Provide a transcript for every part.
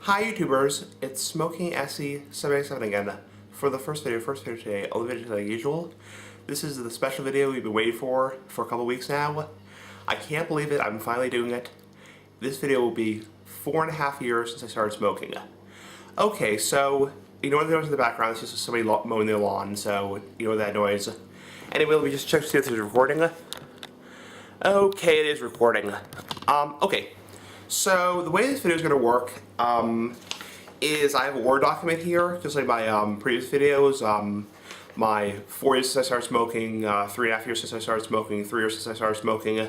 Hi YouTubers, it's Smoking SE787 again for the first video today, only video like usual. This is the special video we've been waiting for a couple weeks now. I can't believe it, I'm finally doing it. This video will be 4.5 years since I started smoking. Okay, so, you know what the noise in the background? It's just somebody mowing their lawn, so you know that noise. Anyway, let me just check to see if it's recording. Okay, it is recording. Okay. So the way this video is going to work is I have a Word document here, just like my previous videos. My 4 years since I started smoking, 3.5 years since I started smoking, 3 years since I started smoking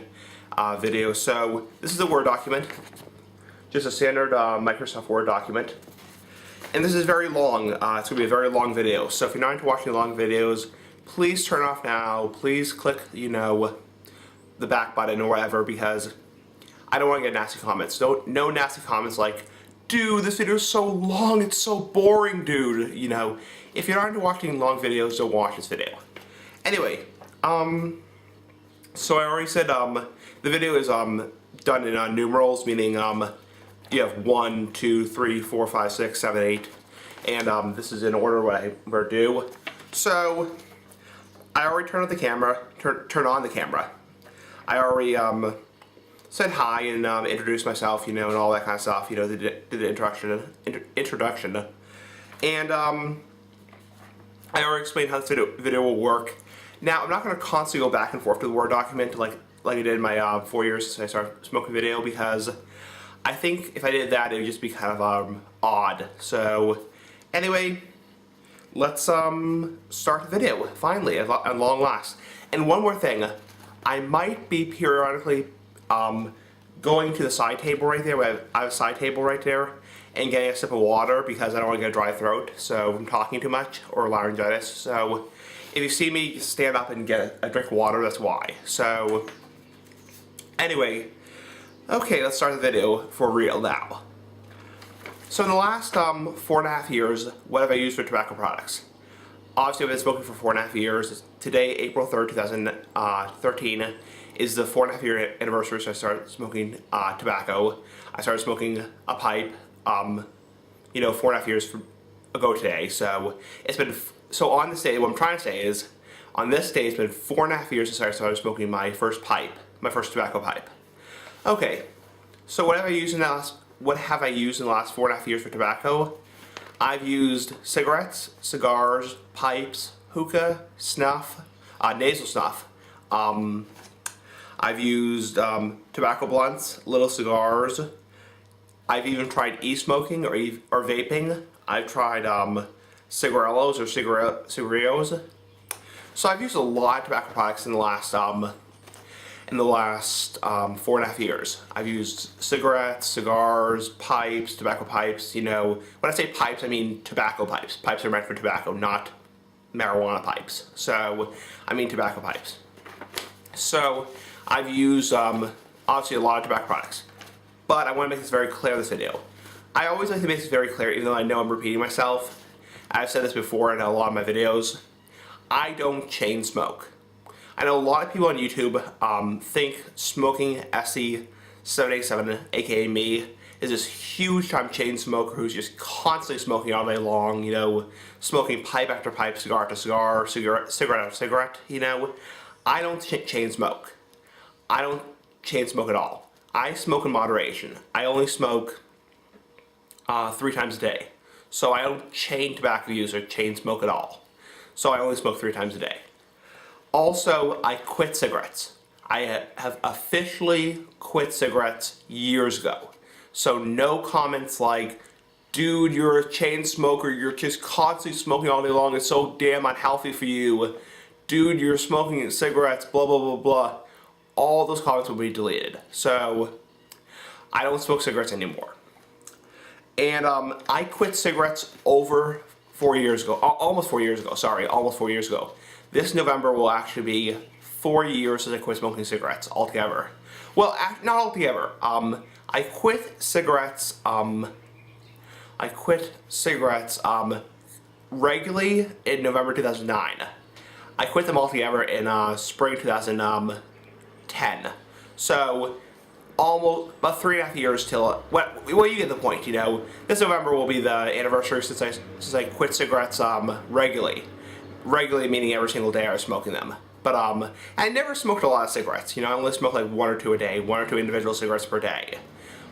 video. So this is a Word document, just a standard Microsoft Word document. And this is very long. It's going to be a very long video. So if you're not into watching long videos, please turn off now. Please click, you know, the back button or whatever, because I don't want to get nasty comments. No nasty comments like, dude, this video is so long, it's so boring, dude. You know, if you're not into watching long videos, don't watch this video. Anyway, so I already said the video is done in numerals, meaning you have 1, 2, 3, 4, 5, 6, 7, 8, and this is in order what we're due. So I already turned on the camera. I already said hi and introduced myself, you know, and all that kind of stuff, you know, did the introduction. And I already explained how this video will work. Now, I'm not going to constantly go back and forth to the Word document like I did in my 4 years since I started smoking video, because I think if I did that, it would just be kind of odd. So, anyway, let's start the video, finally, at long last. And one more thing, I might be periodically going to the side table right there. I have a side table right there, and getting a sip of water because I don't want to get a dry throat, so I'm talking too much, or laryngitis. So if you see me stand up and get a drink of water, that's why. So anyway, okay, let's start the video for real now. So in the last 4.5 years, what have I used for tobacco products? Obviously, I've been smoking for 4.5 years. Today, April 3rd, 2013, is the 4.5 year anniversary since I started smoking tobacco. I started smoking a pipe, you know, 4.5 years ago today. So it's been, so on this day, what I'm trying to say is, on this day, it's been 4.5 years since I started smoking my first pipe, my first tobacco pipe. Okay, so what have I used in the last 4.5 years for tobacco? I've used cigarettes, cigars, pipes, hookah, snuff, nasal snuff. I've used tobacco blunts, little cigars. I've even tried e-smoking or vaping. I've tried cigarillos or cigarillos. So I've used a lot of tobacco products in the last 4.5 years. I've used cigarettes, cigars, pipes, tobacco pipes. You know, when I say pipes, I mean tobacco pipes. Pipes are meant for tobacco, not marijuana pipes. So I mean tobacco pipes. So I've used obviously a lot of tobacco products, but I want to make this very clear in this video. I always like to make this very clear, even though I know I'm repeating myself. I've said this before in a lot of my videos. I don't chain smoke. I know a lot of people on YouTube think Smoking SE787, aka me, is this huge time chain smoker who's just constantly smoking all day long, you know, smoking pipe after pipe, cigar after cigar, cigarette after cigarette, you know. I don't chain smoke. I don't chain smoke at all. I smoke in moderation. I only smoke 3 times a day. So I don't chain tobacco use or chain smoke at all. So I only smoke 3 times a day. Also, I quit cigarettes. I have officially quit cigarettes years ago. So no comments like, dude, you're a chain smoker, you're just constantly smoking all day long, it's so damn unhealthy for you. Dude, you're smoking cigarettes, blah, blah, blah, blah. All those comments will be deleted. So I don't smoke cigarettes anymore. And I quit cigarettes over 4 years ago, almost 4 years ago, sorry, almost 4 years ago. This November will actually be 4 years since I quit smoking cigarettes altogether. Well, not altogether. I quit cigarettes regularly in November 2009. I quit them altogether in spring 2010. So almost about 3.5 years till, well, you get the point, you know. This November will be the anniversary since I quit cigarettes regularly. Regularly meaning every single day I was smoking them. But I never smoked a lot of cigarettes. You know, I only smoked like 1 or 2 a day, 1 or 2 individual cigarettes per day.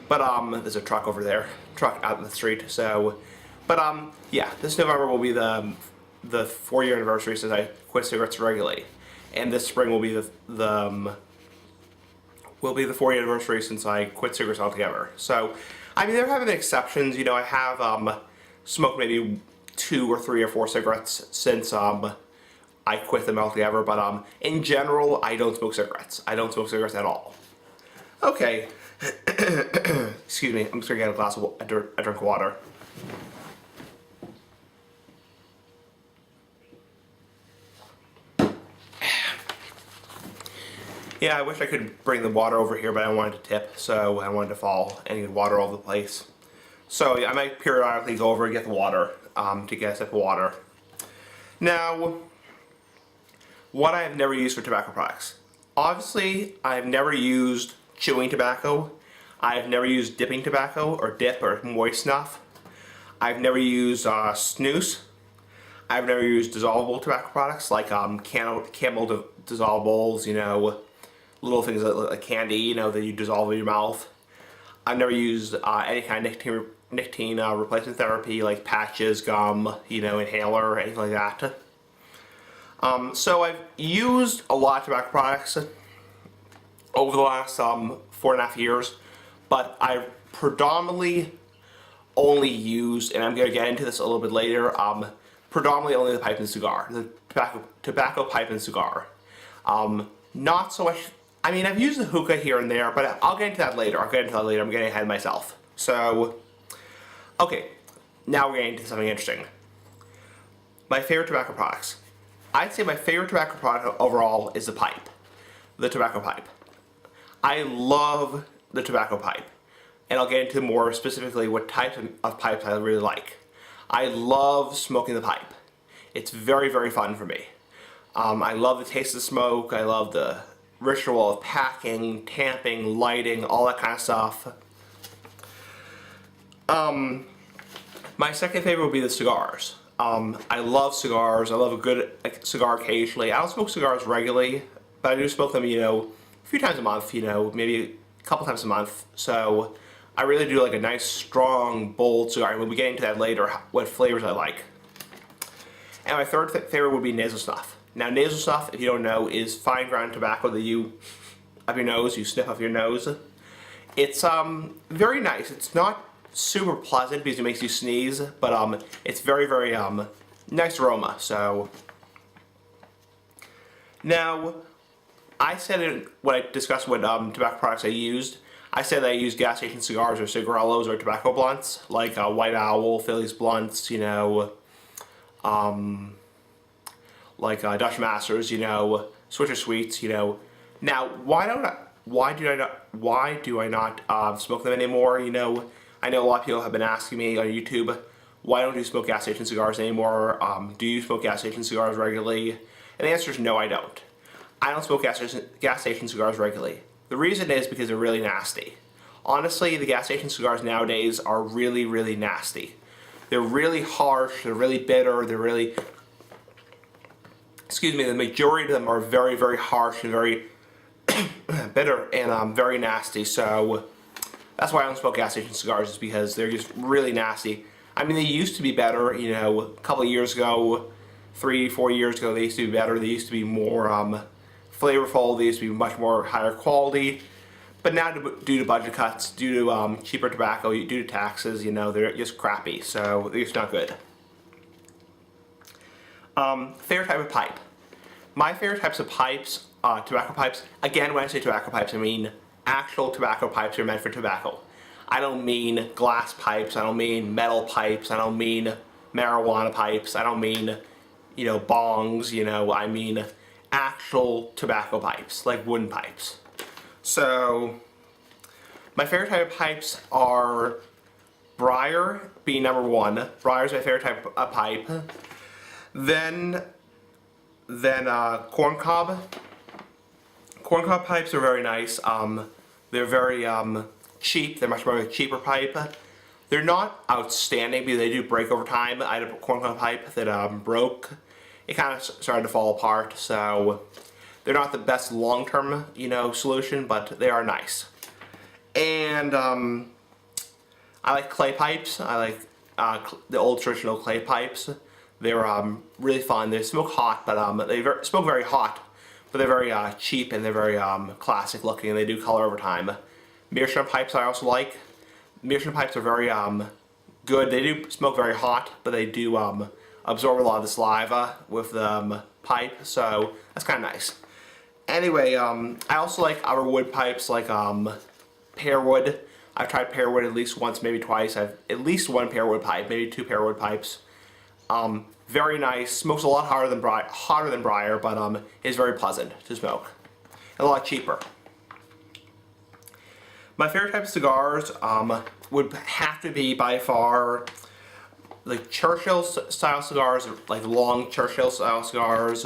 But there's a truck over there, truck out in the street. So, but yeah, this November will be the 4-year anniversary since I quit cigarettes regularly, and this spring will be the 4-year anniversary since I quit cigarettes altogether. So, I mean, there have been exceptions. You know, I have smoked maybe 2 or 3 or 4 cigarettes since I quit them altogether. But in general, I don't smoke cigarettes. I don't smoke cigarettes at all. Okay. Excuse me. I'm just gonna get a drink of water. Yeah, I wish I could bring the water over here, but I wanted to tip, so I wanted to fall and get water all over the place. So yeah, I might periodically go over and get the water, to get a sip of water. Now, what I have never used for tobacco products. Obviously, I've never used chewing tobacco. I've never used dipping tobacco, or dip, or moist snuff. I've never used snus. I've never used dissolvable tobacco products like Camel dissolvables, you know, little things like candy, you know, that you dissolve in your mouth. I've never used any kind of nicotine replacement therapy like patches, gum, you know, inhaler, anything like that. So I've used a lot of tobacco products over the last 4.5 years, but I've predominantly only used, and I'm going to get into this a little bit later, predominantly only the pipe and cigar, the tobacco pipe and cigar. Not so much. I mean, I've used the hookah here and there, but I'll get into that later. I'm getting ahead of myself. So, okay, now we're getting into something interesting. My favorite tobacco products. I'd say my favorite tobacco product overall is the pipe, the tobacco pipe. I love the tobacco pipe, and I'll get into more specifically what types of pipes I really like. I love smoking the pipe. It's very, very fun for me. I love the taste of smoke. I love the ritual of packing, tamping, lighting, all that kind of stuff. My second favorite would be the cigars. I love cigars. I love a good cigar occasionally. I don't smoke cigars regularly, but I do smoke them, you know, a few times a month, you know, maybe a couple times a month. So I really do like a nice, strong, bold cigar. We'll be getting to that later, what flavors I like. And my third favorite would be nasal snuff. Now, nasal snuff, if you don't know, is fine ground tobacco that you, up your nose, you sniff up your nose. It's very nice. It's not super pleasant because it makes you sneeze, but it's very, very nice aroma. So now, I said it when I discussed what tobacco products I used. I said that I used gas station cigars or cigarillos or tobacco blunts like White Owl, Phillies blunts, you know, like Dutch Masters, you know, Switcher Sweets, you know. Now, why do I not smoke them anymore? You know, I know a lot of people have been asking me on YouTube, why don't you smoke gas station cigars anymore? Do you smoke gas station cigars regularly? And the answer is no, I don't. I don't smoke gas station cigars regularly. The reason is because they're really nasty. Honestly, the gas station cigars nowadays are really, really nasty. They're really harsh, they're really bitter, they're really, excuse me, the majority of them are very, very harsh and very bitter and very nasty. So that's why I don't smoke gas station cigars, is because they're just really nasty. I mean, they used to be better, you know, a couple of years ago, 3-4 years ago, they used to be better. They used to be more flavorful, they used to be much more higher quality. But now, due to budget cuts, due to cheaper tobacco, due to taxes, you know, they're just crappy, so they're just not good. Favorite type of pipe. My favorite types of pipes, tobacco pipes, again, when I say tobacco pipes, I mean actual tobacco pipes are meant for tobacco. I don't mean glass pipes, I don't mean metal pipes, I don't mean marijuana pipes, I don't mean, you know, bongs, you know, I mean actual tobacco pipes, like wooden pipes. So, my favorite type of pipes are briar being number one. Briar is my favorite type of pipe. Then corncob. Corncob pipes are very nice. They're very cheap. They're much more of a cheaper pipe. They're not outstanding because they do break over time. I had a corn pipe that broke. It kind of started to fall apart, so they're not the best long-term, solution, but they are nice. And I like clay pipes. I like the old traditional clay pipes. They're really fun. They smoke hot, but they smoke very hot, but they're very cheap and they're very classic looking, and they do color over time. Meerschaum pipes I also like. Meerschaum pipes are very good. They do smoke very hot, but they do absorb a lot of the saliva with the pipe, so that's kind of nice. Anyway, I also like other wood pipes like pear wood. I've tried pear wood at least once, maybe twice. I've at least one pear wood pipe, maybe 2 pear wood pipes. Very nice. Smokes a lot hotter than briar, but is very pleasant to smoke. And a lot cheaper. My favorite type of cigars would have to be by far like Churchill style cigars, like long Churchill style cigars.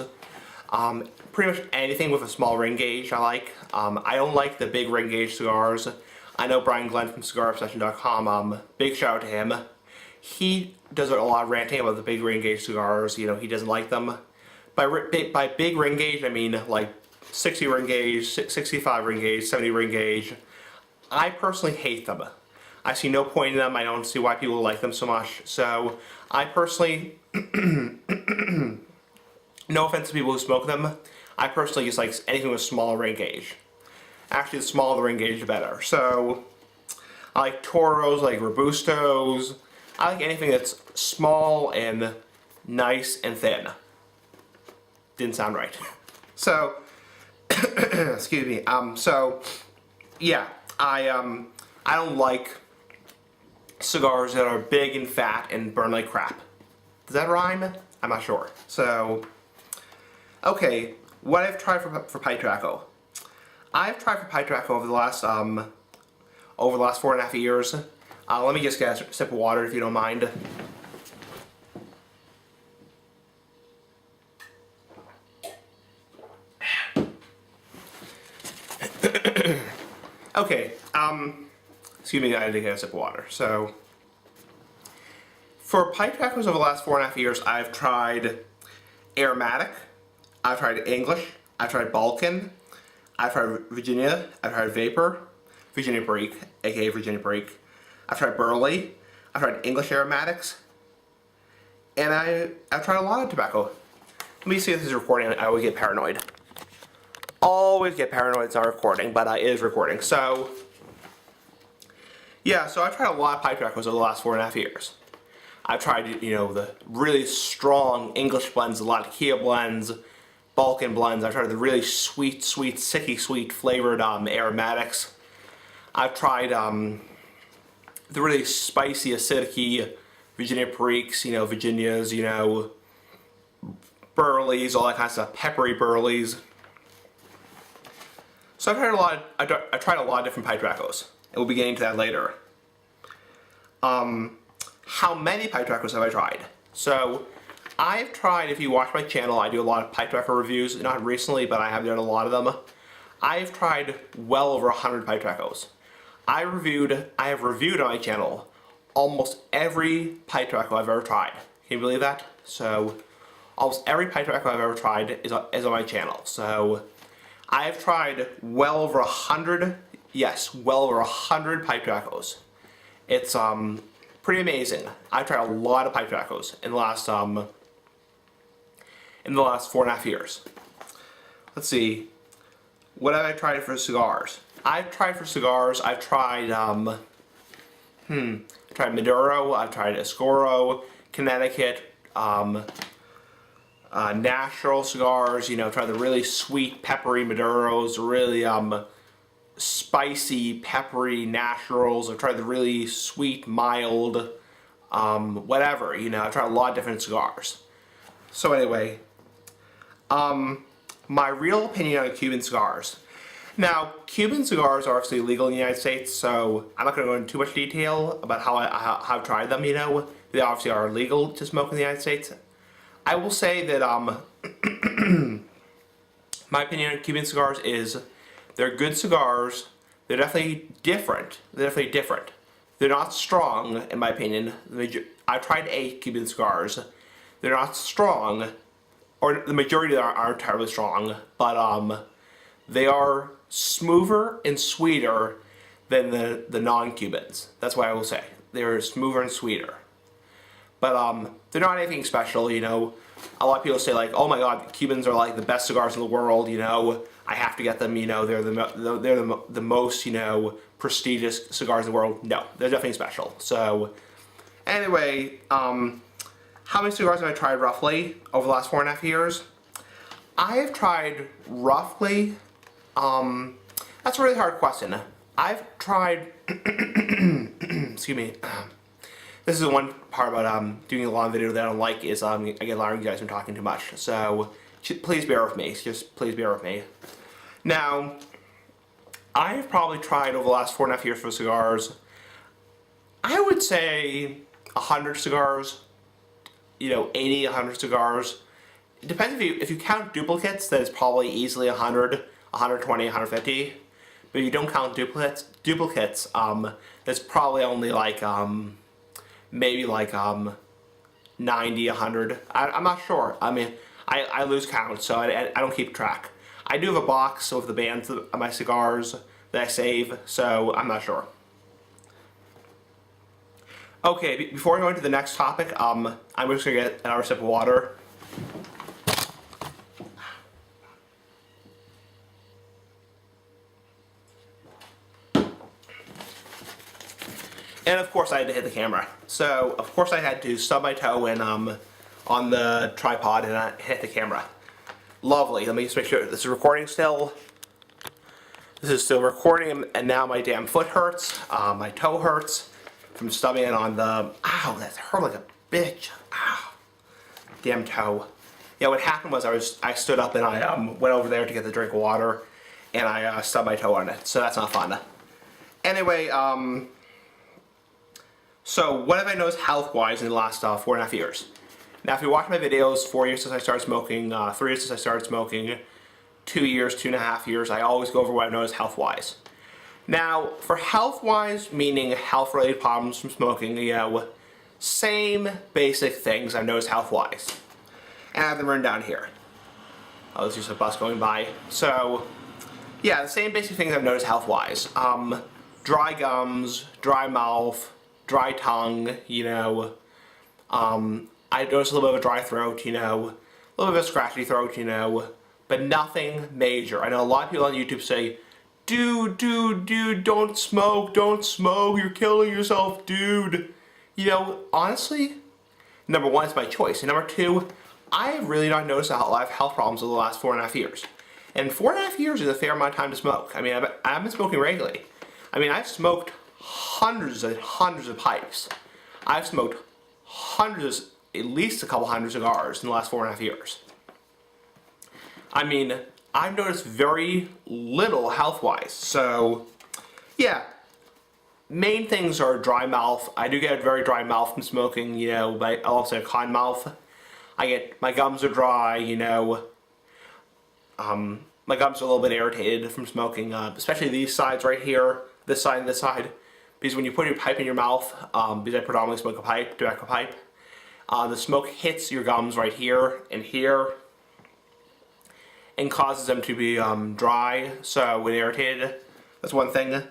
Pretty much anything with a small ring gauge I like. I don't like the big ring gauge cigars. I know Brian Glenn from CigarObsession.com, big shout out to him. He does a lot of ranting about the big ring gauge cigars. He doesn't like them. By big ring gauge, I mean like 60 ring gauge, 65 ring gauge, 70 ring gauge. I personally hate them. I see no point in them. I don't see why people like them so much. So I personally, no offense to people who smoke them, I personally just like anything with smaller ring gauge. Actually, the smaller the ring gauge, the better. So I like Toros, I like Robustos. I like anything that's small and nice and thin. Didn't sound right. So, excuse me. So, yeah, I don't like cigars that are big and fat and burn like crap. Does that rhyme? I'm not sure. So, okay, what I've tried for pipe tobacco. I've tried for pipe tobacco over the last 4.5 years. Let me just get a sip of water if you don't mind. Okay, excuse me, I had to get a sip of water. So, for pipe tobaccos over the last 4.5 years, I've tried Aromatic, I've tried English, I've tried Balkan, I've tried Virginia, I've tried Vapor, Virginia Break, aka Virginia Break. I've tried Burley, I've tried English aromatics, and I've tried a lot of tobacco. Let me see if this is recording. I always get paranoid. Always get paranoid it's not recording, but it is recording. So, yeah, so I've tried a lot of pipe tobaccos over the last 4.5 years. I've tried, the really strong English blends, a lot of Kia blends, Balkan blends. I've tried the really sweet, sicky sweet flavored aromatics. I've tried the really spicy, acidic Virginia Periques, Virginias, Burleys, all that kind of stuff, peppery Burleys. So I've tried a lot of different pipe tobaccos, and we'll be getting to that later. How many pipe tobaccos have I tried? So I've tried, if you watch my channel, I do a lot of pipe tobacco reviews, not recently, but I have done a lot of them. I've tried well over 100 pipe tobaccos. I have reviewed on my channel almost every pipe tobacco I've ever tried. Can you believe that? So, almost every pipe tobacco I've ever tried is on my channel. So, I have tried well over 100, yes, well over 100 pipe tobaccos. It's pretty amazing. I've tried a lot of pipe tobaccos in the last 4.5 years. Let's see, what have I tried for cigars? I've tried Maduro, I've tried Escoro, Connecticut, natural cigars, tried the really sweet, peppery Maduros, really spicy, peppery naturals. I've tried the really sweet, mild, whatever, I've tried a lot of different cigars. So anyway, my real opinion on Cuban cigars. Now, Cuban cigars are obviously legal in the United States, so I'm not going to go into too much detail about how I've tried them, They obviously are legal to smoke in the United States. I will say that my opinion on Cuban cigars is they're good cigars, They're definitely different. They're definitely different. They're not strong, in my opinion. I've tried 8 Cuban cigars. They're not strong, or the majority of them aren't terribly strong, but they are smoother and sweeter than the non-Cubans. That's what I will say. They're smoother and sweeter. But they're not anything special, you know. A lot of people say like, oh my god, Cubans are like the best cigars in the world, you know. I have to get them, you know, they're the most, you know, prestigious cigars in the world. No, they're definitely special. So, anyway, how many cigars have I tried roughly over the last 4.5 years? I have tried roughly, that's a really hard question. I've tried, excuse me, this is the one part about doing a long video that I don't like is I get a lot of you guys from talking too much. So please bear with me. Just please bear with me. Now, I've probably tried over the last 4.5 years for cigars, I would say 100 cigars, you know, 80, 100 cigars. It depends if you count duplicates, then it's probably easily 100, 120, 150. But if you don't count duplicates, that's probably only like maybe like 90, 100. I'm not sure. I mean, I lose count, so I don't keep track. I do have a box of the bands of my cigars that I save, so I'm not sure. Okay, before we go into the next topic, I'm just gonna get another sip of water. And of course I had to hit the camera. So of course I had to stub my toe in on the tripod and I hit the camera. Lovely. Let me just make sure this is recording still. This is still recording and now my damn foot hurts. My toe hurts from stubbing it on the, ow, that hurt like a bitch. Ow. Damn toe. Yeah, what happened was I stood up and I went over there to get the drink of water and I stubbed my toe on it. So that's not fun. Anyway, so what have I noticed health-wise in the last 4.5 years? Now, if you watch my videos, 4 years since I started smoking, 3 years since I started smoking, 2 years, 2.5 years, I always go over what I've noticed health-wise. Now, for health-wise, meaning health-related problems from smoking, you know, same basic things I've noticed health-wise. And I have them written down here. Oh, there's just a bus going by. So, yeah, the same basic things I've noticed health-wise. Dry gums, dry mouth, dry tongue, you know, I noticed a little bit of a dry throat, you know, a little bit of a scratchy throat, you know, but nothing major. I know a lot of people on YouTube say, dude, don't smoke, you're killing yourself, dude. You know, honestly, number one, it's my choice, and number two, I have really not noticed a lot of health problems over the last 4.5 years. And 4.5 years is a fair amount of time to smoke. I mean, I've been smoking regularly. I mean, I've smoked hundreds and hundreds of pipes. I've smoked hundreds, at least a couple hundred cigars in the last 4.5 years. I mean, I've noticed very little health-wise. So, yeah, main things are dry mouth. I do get a very dry mouth from smoking, you know, but I'll also have cotton mouth. My gums are dry, you know. My gums are a little bit irritated from smoking, especially these sides right here, this side and this side. Because when you put your pipe in your mouth, because I predominantly smoke a pipe, tobacco pipe, the smoke hits your gums right here and causes them to be dry, so when irritated, that's one thing.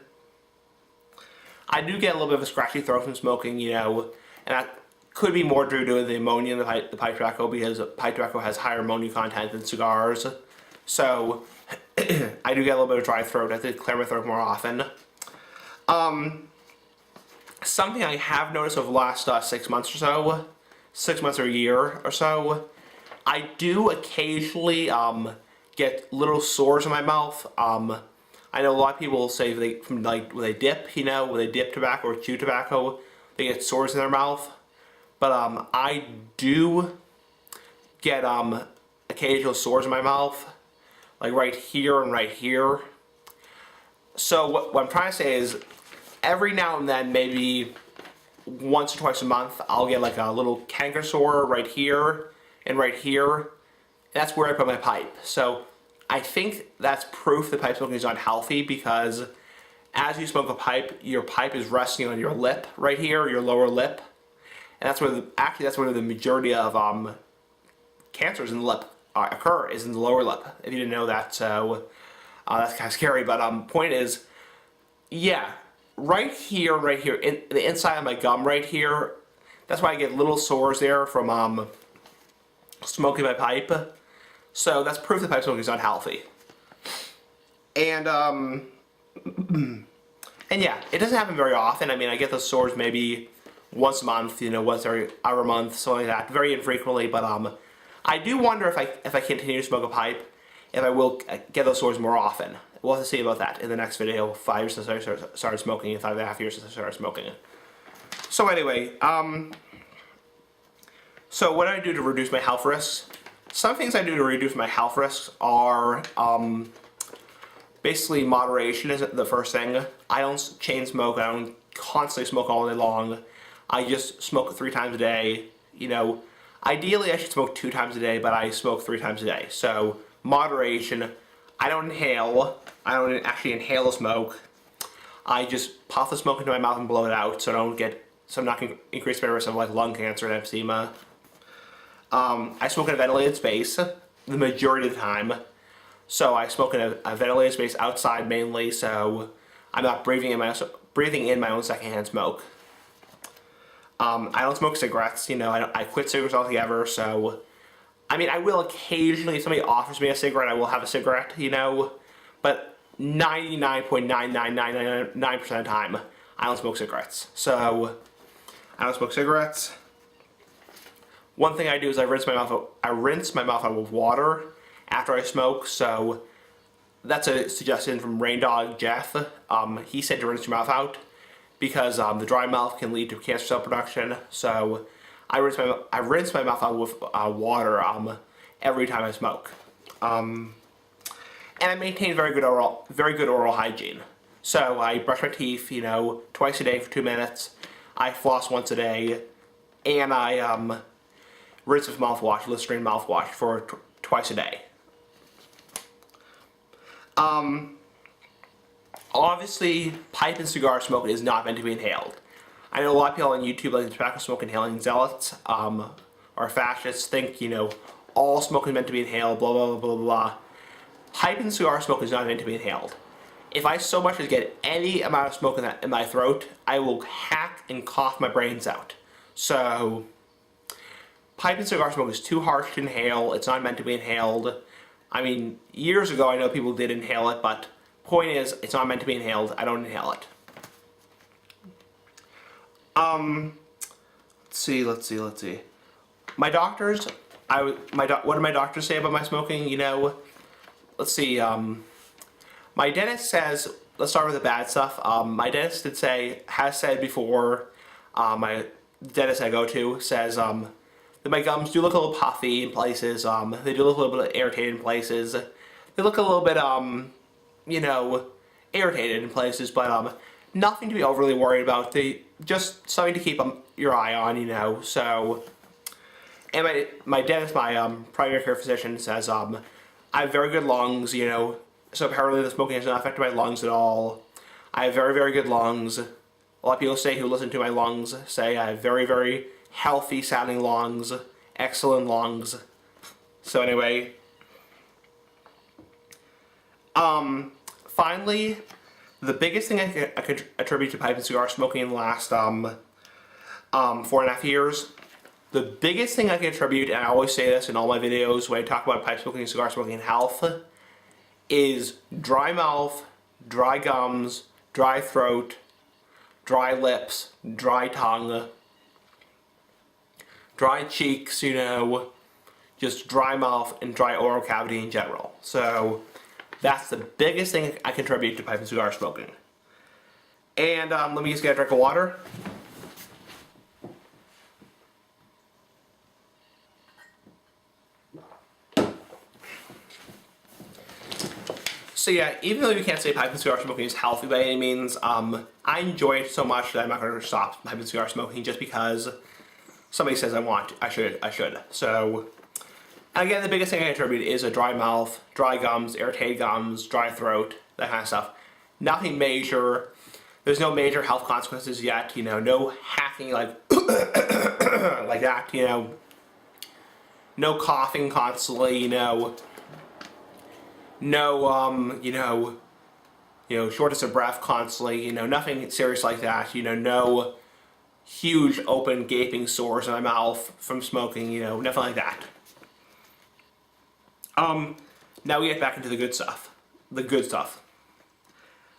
I do get a little bit of a scratchy throat from smoking, you know, and that could be more due to the ammonia in the pipe tobacco, because pipe tobacco has higher ammonia content than cigars. So I do get a little bit of dry throat. I have to clear my throat more often. Something I have noticed over the last 6 months or so, 6 months or a year or so, I do occasionally get little sores in my mouth. I know a lot of people say when they dip, you know, when they dip tobacco or chew tobacco, they get sores in their mouth. But I do get occasional sores in my mouth, like right here and right here. So what I'm trying to say is, every now and then, maybe once or twice a month, I'll get like a little canker sore right here and right here. That's where I put my pipe. So I think that's proof that pipe smoking is unhealthy, because as you smoke a pipe, your pipe is resting on your lip right here, your lower lip. And that's where that's where the majority of cancers in the lip occur, is in the lower lip. If you didn't know that, so that's kind of scary. But point is, yeah, right here, in the inside of my gum right here, that's why I get little sores there from smoking my pipe. So that's proof that pipe smoking is unhealthy. And and yeah, it doesn't happen very often. I mean, I get those sores maybe once a month, you know, once every other month, something like that, very infrequently. But I do wonder if I continue to smoke a pipe, if I will get those sores more often. We'll have to see about that in the next video. 5 years since I started smoking, and 5.5 years since I started smoking. So anyway, so what do I do to reduce my health risks? Some things I do to reduce my health risks are basically moderation is the first thing. I don't chain smoke. I don't constantly smoke all day long. I just smoke 3 times a day. You know, ideally I should smoke 2 times a day, but I smoke 3 times a day. So moderation. I don't inhale. I don't actually inhale the smoke. I just puff the smoke into my mouth and blow it out, so I'm not going to increase my risk of like lung cancer and emphysema. I smoke in a ventilated space the majority of the time. So I smoke in a ventilated space outside mainly, so I'm not breathing in my own secondhand smoke. I don't smoke cigarettes, you know, I quit cigarettes altogether, so I mean, I will occasionally, if somebody offers me a cigarette, I will have a cigarette, you know, but 99.99999% of the time, I don't smoke cigarettes. So, I don't smoke cigarettes. One thing I do is I rinse my mouth out with water after I smoke, so that's a suggestion from Rain Dog Jeff. He said to rinse your mouth out because the dry mouth can lead to cancer cell production, so I rinse my mouth out with water every time I smoke. And I maintain very good oral hygiene. So I brush my teeth, you know, twice a day for 2 minutes. I floss once a day, and I rinse with mouthwash, Listerine mouthwash, for twice a day. Obviously, pipe and cigar smoke is not meant to be inhaled. I know a lot of people on YouTube, like the tobacco smoke inhaling zealots, or fascists, think, you know, all smoke is meant to be inhaled, blah, blah, blah, blah, blah. Pipe and cigar smoke is not meant to be inhaled. If I so much as get any amount of smoke in my throat, I will hack and cough my brains out. So, pipe and cigar smoke is too harsh to inhale. It's not meant to be inhaled. I mean, years ago I know people did inhale it, but point is, it's not meant to be inhaled. I don't inhale it. Let's see. My doctors, what did my doctors say about my smoking? You know, let's see, my dentist says, let's start with the bad stuff. My dentist has said before, my dentist I go to says, that my gums do look a little puffy in places, they do look a little bit irritated in places. They look a little bit, you know, irritated in places, but, nothing to be overly worried about. Just something to keep your eye on, you know, so. And my dentist, my primary care physician, says I have very good lungs, you know, so apparently the smoking has not affected my lungs at all. I have very, very good lungs. A lot of people who listen to my lungs say I have very, very healthy sounding lungs, excellent lungs. So anyway, finally, the biggest thing I could attribute to pipe and cigar smoking in the last 4.5 years, the biggest thing I can attribute, and I always say this in all my videos when I talk about pipe smoking and cigar smoking and health, is dry mouth, dry gums, dry throat, dry lips, dry tongue, dry cheeks, you know, just dry mouth and dry oral cavity in general. So that's the biggest thing I contribute to pipe and cigar smoking. And let me just get a drink of water. So yeah, even though you can't say pipe and cigar smoking is healthy by any means, I enjoy it so much that I'm not going to stop pipe and cigar smoking just because somebody says I should. So, and again, the biggest thing I attribute is a dry mouth, dry gums, irritated gums, dry throat, that kind of stuff. nothing major. There's no major health consequences yet, you know, no hacking like like that, you know, no coughing constantly, you know, no shortness of breath constantly, you know, nothing serious like that, you know, no huge open gaping sores in my mouth from smoking, you know, nothing like that. Now we get back into the good stuff. The good stuff.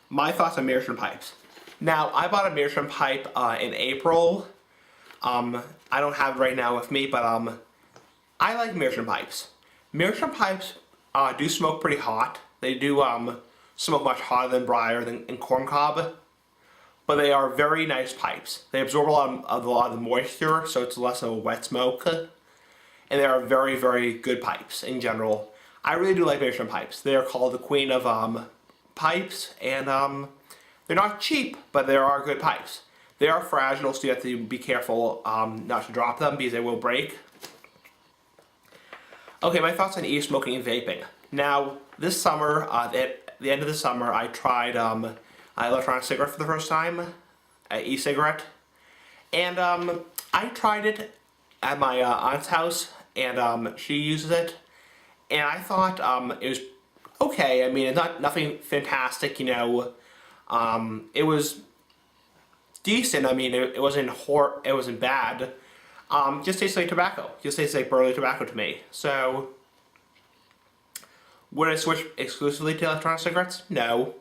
My thoughts on Meerschaum pipes. Now, I bought a Meerschaum pipe in April. I don't have it right now with me, but I like Meerschaum pipes. Meerschaum pipes do smoke pretty hot. They do smoke much hotter than briar and corncob, but they are very nice pipes. They absorb a lot of the moisture, so it's less of a wet smoke, and they are very, very good pipes in general. I really do like Meerschaum pipes. They are called the queen of pipes, and they're not cheap, but they are good pipes. They are fragile, so you have to be careful not to drop them because they will break. Okay, my thoughts on e-smoking and vaping. Now, this summer, at the end of the summer, I tried an electronic cigarette for the first time, an e-cigarette, and I tried it at my aunt's house, and she uses it, and I thought it was okay. I mean, it's nothing fantastic, you know. It was decent. I mean, it wasn't bad. Just tastes like tobacco. Just tastes like burley tobacco to me. So, would I switch exclusively to electronic cigarettes? No.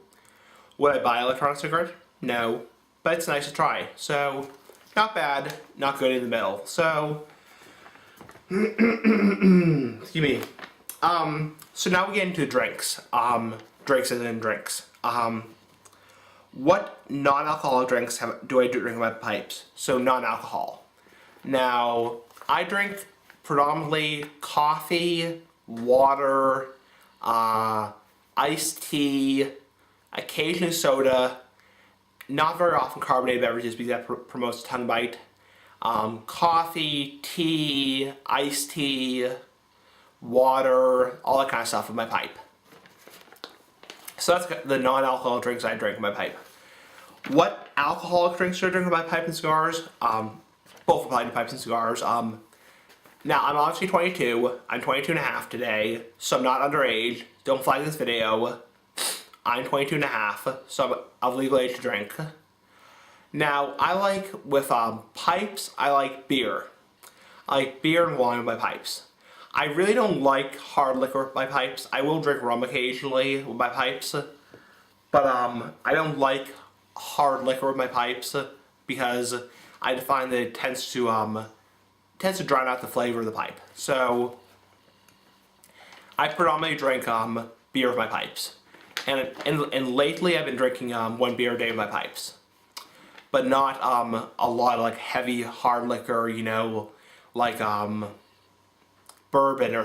Would I buy an electronic cigarette? No. But it's nice to try. So, not bad, not good in the middle. So, excuse me. So now we get into drinks. Drinks as in drinks. What non-alcoholic drinks do I drink in my pipes? So non-alcohol. Now, I drink predominantly coffee, water, iced tea, occasionally soda, not very often carbonated beverages because that promotes tongue bite. Coffee, tea, iced tea, water, all that kind of stuff in my pipe. So that's the non-alcoholic drinks I drink in my pipe. What alcoholic drinks do I drink in my pipe and cigars? Both apply to pipes and cigars. Now, I'm obviously 22. I'm 22 and a half today, so I'm not underage. Don't flag this video. I'm 22 and a half, so I'm of legal age to drink. Now, I like, with pipes, I like beer. I like beer and wine with my pipes. I really don't like hard liquor with my pipes. I will drink rum occasionally with my pipes, but I don't like hard liquor with my pipes because I find that it tends to drown out the flavor of the pipe. So I predominantly drink beer with my pipes, and lately I've been drinking 1 beer a day with my pipes, but not a lot of like heavy hard liquor, you know, like bourbon or